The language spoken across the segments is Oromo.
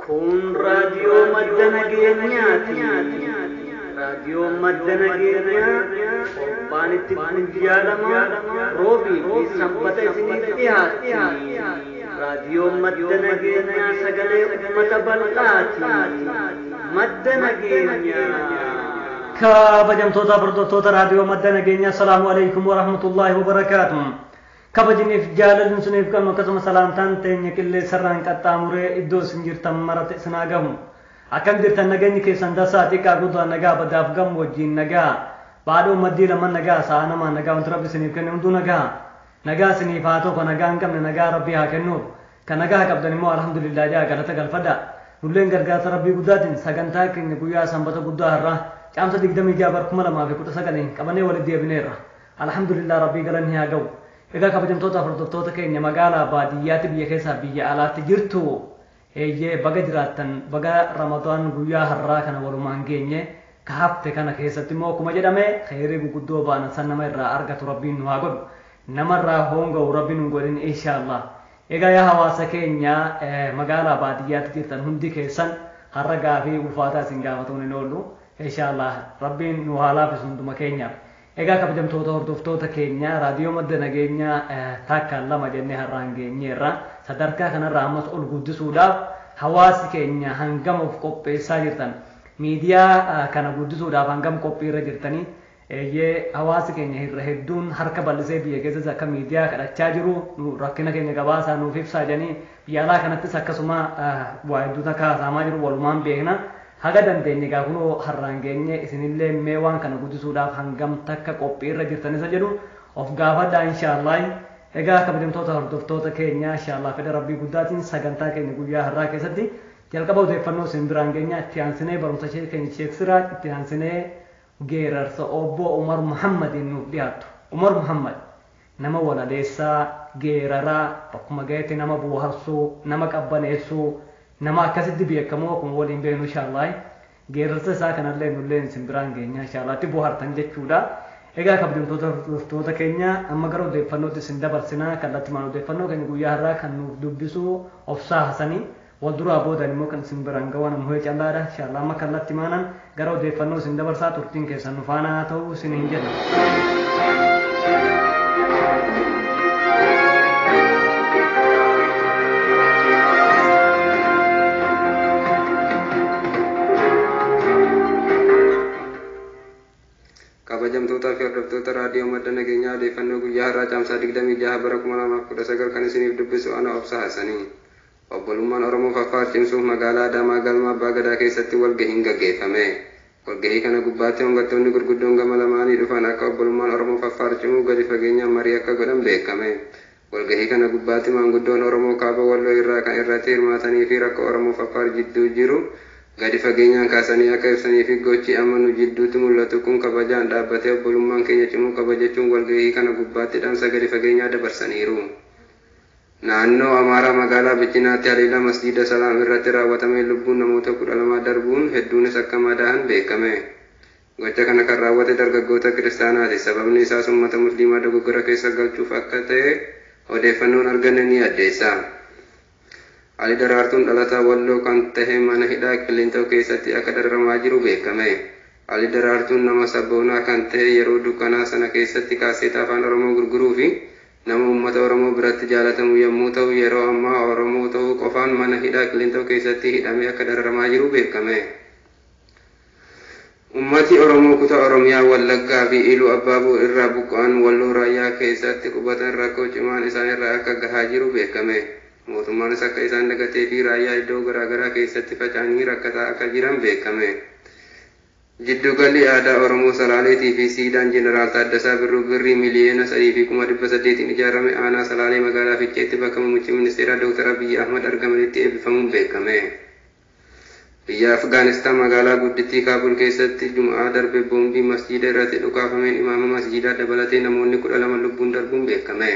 Kun radio Madana Geenyaati. Radio Madana Geenyaa Qophaanitti guyyaadhama roobii fi sanbata isiniif dhiyaatti. Radio Madana Geenyaa sagalee uummata bal'aati. Madana Geenyaa. kabajamtoota hordoftoota raadiyoo madda nageenyaa assalaamu alaykum wa rahmatullaahi wa barakaatuh. kabajiniif jaalalli suniif qabnu akkasuma salaamtaan teenya qilleensarraan qaxxaamuree iddoo isin jirtan maratti isin haa gahu. Akkam jirtan nageenyi keessan dasaa xiqqaa guddaa nagaa baddaaf gamu wajjin nagaa baadhoo maddii lamaan nagaa sa'a namaa nagaa wanti rabbi isiniif kenne hunduu nagaa isiniif haa ta'u. Nagaa hin qabne nagaa rabbii haa kennuuf. Kan nagaa qabdan immoo alhamdulillah jaa galata galfadha. Nulleen gargaarsa rabbii guddaatiin sagantaa keenya guyyaa sanbata guddaa har'aa caamsa 26 bara 2019 qabanee walitti deebineerra. Alhamdulillah rabbii galanni haa ga'u. Egaa kabajamtoota hordoftoota keenya magaalaa baadiyyaatti biyya keessaa biyya alaatti jirtu eeyyee baga jiraattan baga ramadaan guyyaa har'aa kana walumaan geenye ka hafte kana keessatti immoo akkuma jedhame khayrii guguddoo baana san nama irraa argatu rabbiin nu haa godhu. Namarraa hoonga'u rabbiin nu godhin inshaallah. Egaa yaa hawaasa keenya magaalaa baadiyyaatti jirtan hundi keessan har'a gaafii ulfaataa isin gaafatuun hin oollu. Inshaallah rabbiin nu haa laafisu hunduma keenyaaf. Egaa kabajamtoota hordoftoota keenya raadiyoo madda nageenyaa takkaan lama jennee har'aan geenyeerra sadarkaa kanarraa ammas ol guddisuudhaaf hawaasi keenya hangam of qopheessaa jirtan miidiyaa kana guddisuudhaaf hangam qophiirra jirtanii eeyyee hawaasi keenya irra hedduun harka bal'isee biyya keessatti akka miidiyaa kadhachaa jiru rakkina keenya gabaasaa nuuf ibsaa jedhanii biyya alaa kanattis akkasuma waa hedduuta kaasaamaa jiru walumaan beekna. Haga dandeenye egaa kunoo har'aan geenye isinillee mee waan kana guddisuudhaaf hangam takka qophiirra jirtan isa jedhu of gaafadhaa inshaallah. Egaa kabajamtoota hordoftoota keenya inshaallah fedha rabbii guddaatiin sagantaa keenya guyyaa har'aa keessatti jalqaba odeeffannoo isin biraan geenya itti aansinee barumsa keenya sheeksiraa itti aansinee geerarsa obbo Umar Muhammadiin nuuf dhiyaattu. Umar Muhammad nama walaleessaa geeraraa bakkuma gaheetti nama booharsuu nama qabbaneessuu nama akkasitti beekamoo kun waliin beeknu inshaallah. Geerarsa isaa kanallee nullee isin biraan geenya inshaallah itti bohaartan jechuudha. Egaa kabajamtoota hordoftoota keenya amma gara odeeffannootti isin dabarsinaa kallattimaan odeeffannoo keenya guyyaa har'aa kan nuuf dubbisu obsaa Hasanii wal duraa boodan immoo kan isin biraan ga'an ammoo callaadha inshaallah. Amma kallattimaan gara odeeffannoo isin dabarsaa turtiin keessan nu faana haa ta'u isin hin jedha. kabajamtoota fi hordoftoota raadiyoo madda nageenyaa odeeffannoo guyyaa har'aa caamsaa 26 bara 2019 kan isiniif dubbisu ana obsaa Hasanii. Obbolummaan Oromoo Affaar cimsuuf magaalaa Adaamaa galma Abbaa Gadaa keessatti walgahiin gaggeeffame. Walgahii kana gubbaatti hooggantoonni gurguddoon gama lamaanii dhufan akka obbolummaan Oromoo Affaar cimuu gadi fageenyaan marii akka godhan beekame. Walgahii kana gubbaatti maanguddoon Oromoo kaaba Walloo irraa kan irratti hirmaatanii fi rakkoo Oromoo Affaar jidduu jiru gadi fageenyaan kaasanii akka ibsanii fi gochi amma nu jidduutti mul'atu kun kabajaan dhaabbatee obbolummaan keenya cimuu kabajachuun walgahii kana gubbaatti dhaamsa gadi fageenyaa dabarsaniiru. Naannoo Amaaraa magaalaa Bichinaatti haleellaa masjiida Salaam irratti raawwatame lubbuun namoota 12 darbuun hedduunis akka madaa'an beekame. Gocha kana kan raawwate dargaggoota kiristaanaati. Sababni isaas uummata musliimaa dogoggora keessa galchuuf akka ta'e odeeffannoon arganne ni addeessa. Ali Daraartuun dhalataa Walloo kan ta'e mana hidhaa Qiliinxoo keessatti akka dararamaa jiru beekame. Ali Daraartuun nama sabboonaa kan ta'e yeroo dukkanaa sana keessatti kaaseeta afaan Oromoo gurguruu fi nama uummata Oromoo biratti jaalatamu yommuu ta'u yeroo ammaa Oromoo ta'uu qofaan mana hidhaa Qiliinxoo keessatti hidhamee akka dararamaa jiru beekame. Uummati Oromoo kutaa Oromiyaa Wallaggaa fi Iluu Abbaaboo irraa buqqa'an Walloo Raayyaa keessatti qubatan rakkoo cimaan isaan irraa akka gahaa jiru beekame. Mootummaanis akka isaan dagatee fi raayyaa iddoo garaagaraa keessatti faca'anii rakkataa akka jiran beekame. Jiddugalli aadaa Oromoo Salaaleetii fi siidaan Jeneraal Taaddasaa Birruu birrii miliyoona 3,800 ijaarame aanaa Salaalee magaalaa Fiicheetti bakka muummichi ministeeraa Dr. Abiyyi Ahmad argamanitti eebbifamuun beekame. Biyya Afgaanistaan magaalaa guddittii Kaabul keessatti Jum'aa darbe boombii masjiida irratti dhukaafameen imaama masjiidaa dabalatee namoonni 12 lubbuun darbuun beekame.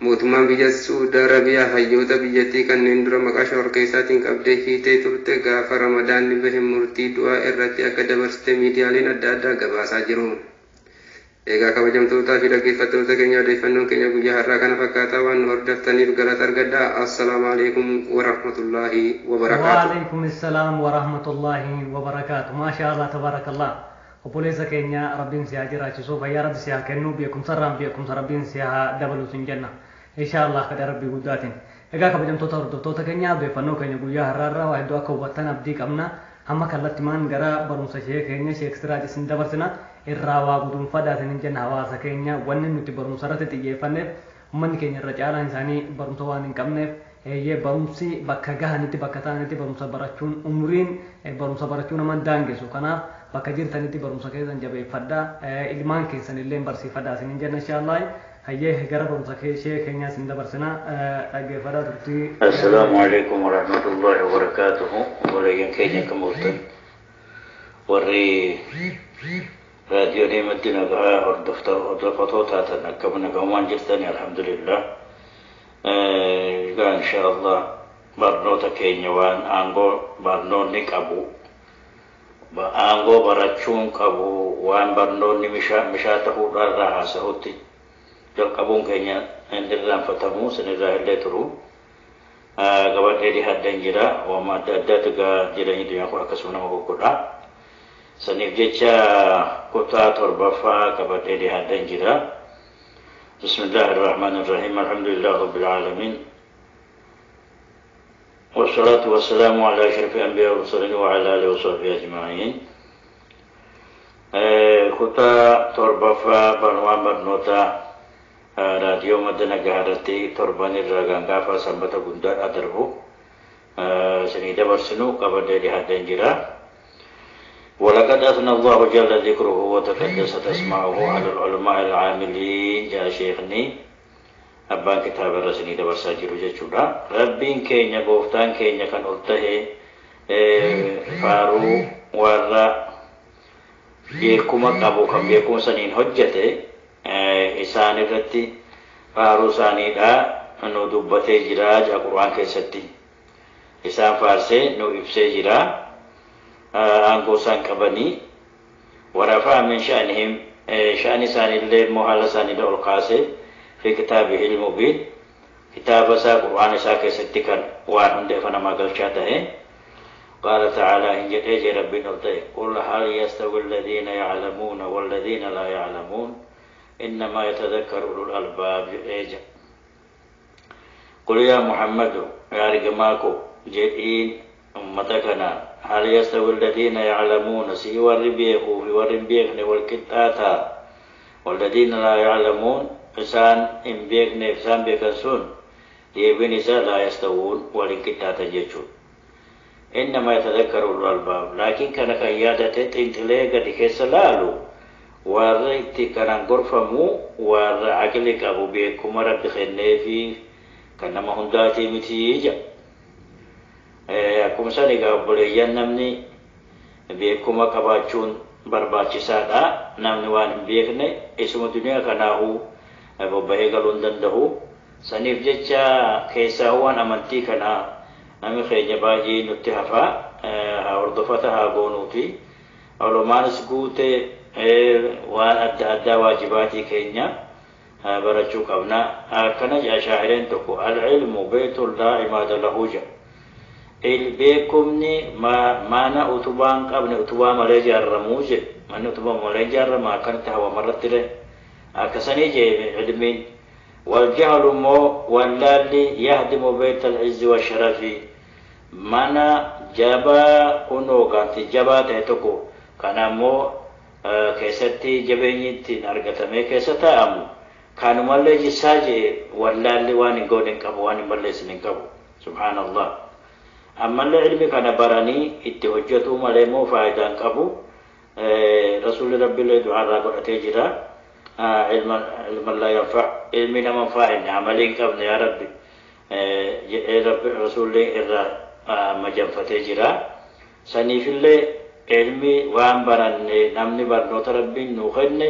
Mootummaan biyya Saudi Arabiyaa hayyoota biyyattii kanneen dura maqaa shororkeessaatiin qabdee hiitee turte gaafa Ramadaanni bahe murtii du'aa irratti akka dabarsite miidiyaaleen adda addaa gabaasaa jiru. Egaa kabajamtootaa fi dhaggeeffattoota keenya odeeffannoon keenya guyyaa har'aa kana fakkaataa waan nu hordoftaniif galata argadhaa. Assalaamu alaikum wa rahmatullaahi wa barakaatuh. Wa alaikum assalaam wa rahmatullaahi wa barakaatuh. Maasha Allah tabarakallah. Obboleessa keenya Rabbiin si haa jiraachisuu, fayyaa Rabbi si haa kennu, beekumsarraan beekumsa Rabbiin si haa dabalu sin jenna. Inshaallah kadha Rabbii guddaatiin. Egaa kabajamtoota hordoftoota keenya odeeffannoo keenya guyyaa har'aarraa waa hedduu akka hubattan abdii qabna. Amma kallattimaan gara barumsa ishee keenya Sheek Siraaj isin dabarsina. Irraa waa guduunfadhaatiin jenna hawaasa keenya wanni nuti barumsa irratti xiyyeeffanneef ummanni keenya irra caalaan isaanii barumsa waan hin qabneef barumsi bakka gahanitti bakka ta'anitti barumsa barachuun umuriin barumsa barachuu nama daangessu. Kanaaf bakka jirtanitti barumsa keessan jabeeffadhaa, ilmaan keessan illee barsiifadhaa isin jenna inshaallah. Hayyee gara barumsa ishee keenya isin dabarsina dhaggeeffadhaa turtii. Assalaamu alaikum wa rahmatullahi wa barakatuhu. Walaayyan keenya kamurtan warri raadiyoolee maddina gahaa hordoftoota taatan akka nagahumaan jirtani alhamdulillah. Egaa inshaallah barnoota keenya waan aangoo barnoonni qabu, aangoo barachuun qabu, waan barnoonni mishaa ta'uudhaarraa haasa'utti jalqabuun keenya irraanfatamu sanirraa illee turu. Gabadhee dhihaddan jira, waan adda addaatu jireenyi dunyaa kun akkasuma nama goggodha. Saniif jecha kutaa torbaffaa gabadhee dhihaddan jira. Bismillahi irrahmani irrahim, alhamdulillahi rabbil alamin. والصلاة والسلام على أشرف الأنبياء والمرسلين وعلى آله وصحبه أجمعين. كتا تربفا بنوان برنوتا راديو مدنا جهرتي تربان الرجال فا سمبتا بندر أدربو سنيدا برسنو قبل هذا جرا. ولقد أثنى الله جل ذكره وتقدست أسماؤه على العلماء العاملين. جاء شيخني abbaan kitaaba irra isinii dabarsaa jiru jechuudha. Rabbiin keenya gooftaan keenya kan ol tahe faaruu warra beekuma qabu kan beekumsaniin hojjete isaan irratti faaruu isaaniidha nu dubbatee jira jedha Qur'aan keessatti. Isaan faarsee nu ibsee jira. Aangoo isaan qabanii warafaa min sha'anihim sha'ani isaaniillee immoo haala isaaniidha ol kaasee في كتابه المبين كتاب سا قرآن سا كيستي كان وان هنده فنما قلشاته. قال تعالى إن جئ ربي نلطي قل هل يستوي الذين يعلمون والذين لا يعلمون إنما يتذكر أولو الألباب. قل يا محمد يا رجماكو جئين أمتكنا هل يستوي الذين يعلمون سوى الربيخ والربيخ والكتاتا والذين لا يعلمون إنسان إن بيكني إنسان بيكنسون يبين إنسان لا يستوون والإنكتات يجون. إنما يتذكر الألباب لكن كان قيادة تنتلي قد كسلالو ورأيت كان غرفمو ورأكلك أبو بيكم رب خنفي كان ما هنداتي متيجا. أكم سني قبليان نمني بيكم كباچون barbaachisaadha. Namni waan hin beekne isuma duniyaa kanaahu bobbahee galuu hin danda'u. Saniif jecha keessaa waan amantii kana namni keenya baay'ee nutti hafa hordofata haa goonuuti. Olomaanis guute waan adda addaa waajibaatii keenya barachuu qabna. Akkana jedha shaa'ireen tokko al-ilmu beetul laa imaada lahu jedha. Beekumni mana utubaan qabne utubaa malee ijaarramuu jedhe. Manni utubaa malee ijaarrama akkanatti hawamarratti illee akkasanii jedhe ilmiin. والجهل مو واللالي يهدم بيت العز والشرف mana jabaa kunoo ganti jabaa ta'e tokko kana immoo keessatti jabeenyi ittiin argatamee keessa taa'amu kanumallee jissaa jee wallaalli waan hin goone hin qabu waan hin balleessin hin qabu subhaanallah. Ammallee ilmi kana baranii itti hojjetuu malee immoo faayidaa hin qabu. Rasuulli rabbiillee du'aarraa godhatee jira. ilman laa yanfa' ilmi nama faa'inne amalii hin qabne yaa rabbi jedhee rasuulli irraa majanfatee jira. Saniifillee ilmi waan baranne namni barnoota rabbiin nuu kenne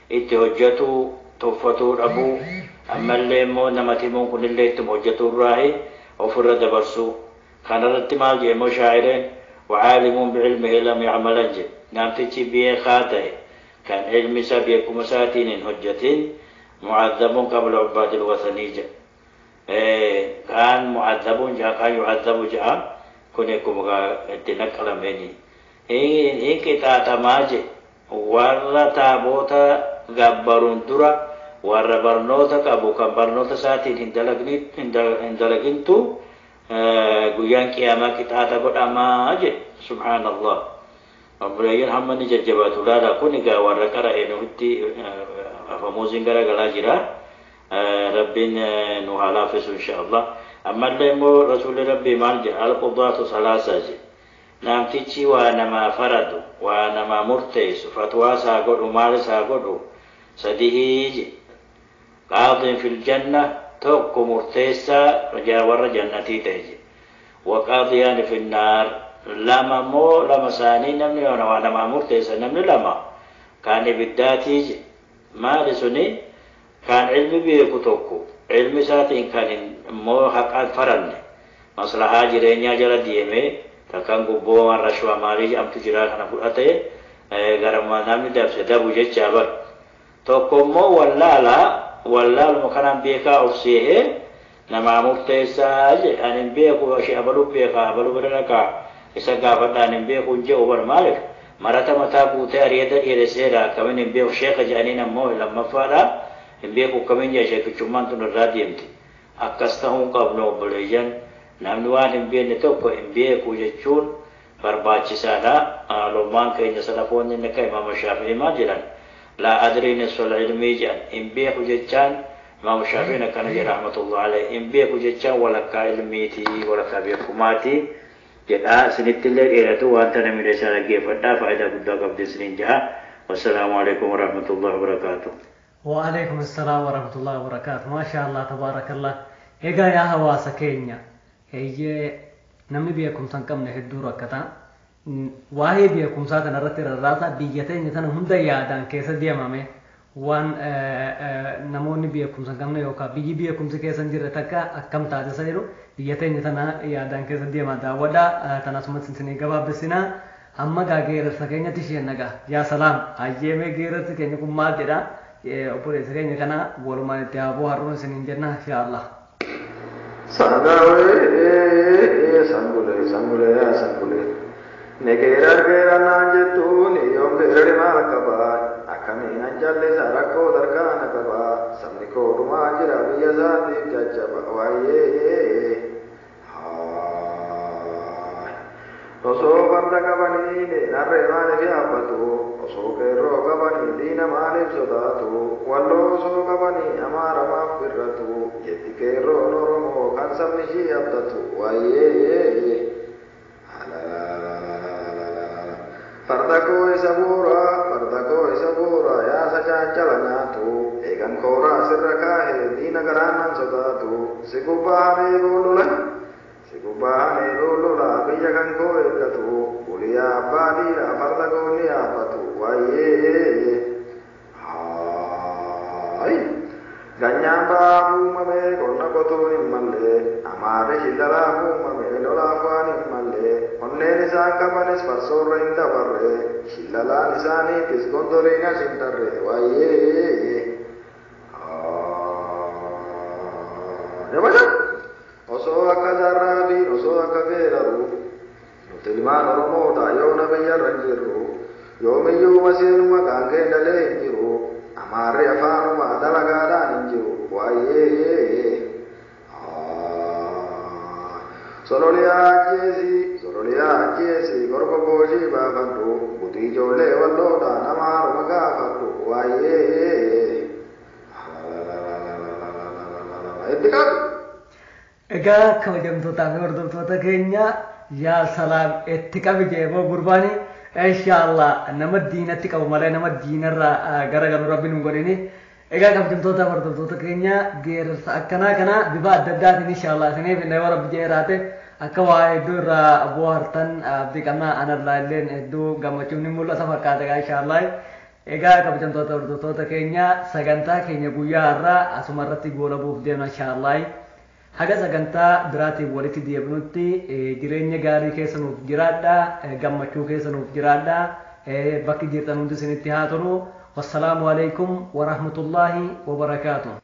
itti hojjetuu tuffatuu dhabuu ammallee immoo namati immoo kunillee ittuma hojjetuu irraahi ofirra dabarsuu. Kanarratti maal jee immoo shaa'ireen وعالم بعلمه لم يعمل أنجل نامتشي بيه خاته كان علم سابق مساتين هجتين معذب قبل عباد الوثنية كان معذب جاء كان يعذب جاء كنكم تنقل مني إن كتاب ماجي ورّا تابوتا غبرون درا ورّا برنوتا كابو كم برنوتا ساتين هندلقنتو قيان كياما كتاب قد أماجي سبحان الله أبراهيم همني ججبات ولا كوني ورّا كرا إنوتي فموزين كرا جرا ربنا نوحلا فيس إن شاء الله أما اللي رسول ربي مالجي القضاة ثلاثة نام تيجي وانا ما فردو وانا ما مرتيس فتوى ساقود ومال ساقود سديه قاض في الجنة توك مرتيسا رجاور جنتي تيجي وقاضيان في النار لما مو لما ساني نمني وانا ما مرتيسا نمني لما كان بالداتيجي ما لسني كان علمي بيكو توكو علمي ساتين كان مو حقا فرن مصلحة جرينيا جرى ديمي takkan gubbo rashwa mari am tujira kana fudate garama namni dab se dabu je chabar to kommo wallal mo kana beka ofsihe nama muftesa je anin be ko shi abalu beka abalu beraka isa ga fada anin be ko je over malik marata mata bu ta riyada ire sera kamen be sheikh janina mo lamma fara be ko kamen je sheikh chumman tun radiyamti akastahu qabno bulayan namni waan hin beekne tokko hin beeku jechuun barbaachisaadha lommaan keenya salafoonni inni akka imaama shaafi'ii maal jedhan laa adriin sol ilmii jedhan hin beeku jechaan imaama shaafi'iin akkana jedha rahmatullah alayhi hin beeku jechaan walakkaa ilmiitii walakkaa beekumaatii jedha isinittillee dheeratu wanta namni isaa dhaggeeffadhaa faayidaa guddaa qabdi isiniin jaha wassalaamu alaikum warahmatullahi wabarakaatuh وعليكم السلام ورحمة الله وبركاته ما شاء الله تبارك الله إيجا يا هواسا كينيا هي نمني بيكم سنكم نهدو ركتا واهي بيكم ساكن رتر الراسا بيجتين يتنا هندا يادان كيسا دي مامي وان نموني بيكم سنكم نيوكا بيجي بيكم سكيسا جرتكا أكم تاجا سيرو بيجتين يتنا يادان كيسا دي مادا ودا تناسمت سنسني قباب بسنا أما غير سكينة تشين نغا يا سلام أجيمي غير سكينة كم مال جدا أبوري سكينة كنا ولما نتيابو هارون سنين جنا إن شاء الله Sangale negera gera nanje tu ni yom gera mal kaba akami anjalle sarako darkana kaba samni ko duma jira biya zati jaja bawaye Oso banda kabani ne narre male vyapatu oso kero kabani dina male sodatu wallo oso kabani amara mafiratu yeti kero noromo kansam nishi abdatu waye Pardako isabura ya sachanchalana tu egan kora sirraka he dina garanan sodatu sikubahane lulula biya kan ko ekatu kuliya abadi la pardako ni apatu waye hai ganyamba mumame konna koto nimmalle amare hidala mumame lola fani malle onne nisaka panes parsorra inda barre hidala nisani pisgondorina sintarre waye Yabasha oso akadarra bi oso akageraru nutilman oromota yona biyarranjiru yomiyu masin magange dale injiru amare afanu ma dalagada injiru waye Sorolia jesi korko boji bafandu buti jole walloda namar magafatu waye Etikab Egaa kabajamtootaa fi hordoftoota keenya yaa salaam itti qabi jeeboo gurbaani inshaallah nama diinatti qabu malee nama diinarraa garagalu rabbi nu godhini egaa kabajamtootaa fi hordoftoota keenya geerarsa akkanaa kana bifa adda addaatiin inshaallah isiniif inni yoo rabbi jeeraate akka waa hedduu irraa bohaartan abdii qabnaa anarraa illeen hedduu gammachuun ni mul'ata fakkaata egaa inshaallah egaa kabajamtoota hordoftoota keenya sagantaa keenya guyyaa har'aa asuma irratti goolabuuf deemna inshaallah haga sagantaa biraatiin walitti deebinutti jireenya gaarii keessa nuuf jiraadha gammachuu keessa nuuf jiraadha bakki jirtan hundi isinitti haa tolu والسلام عليكم ورحمة الله وبركاته.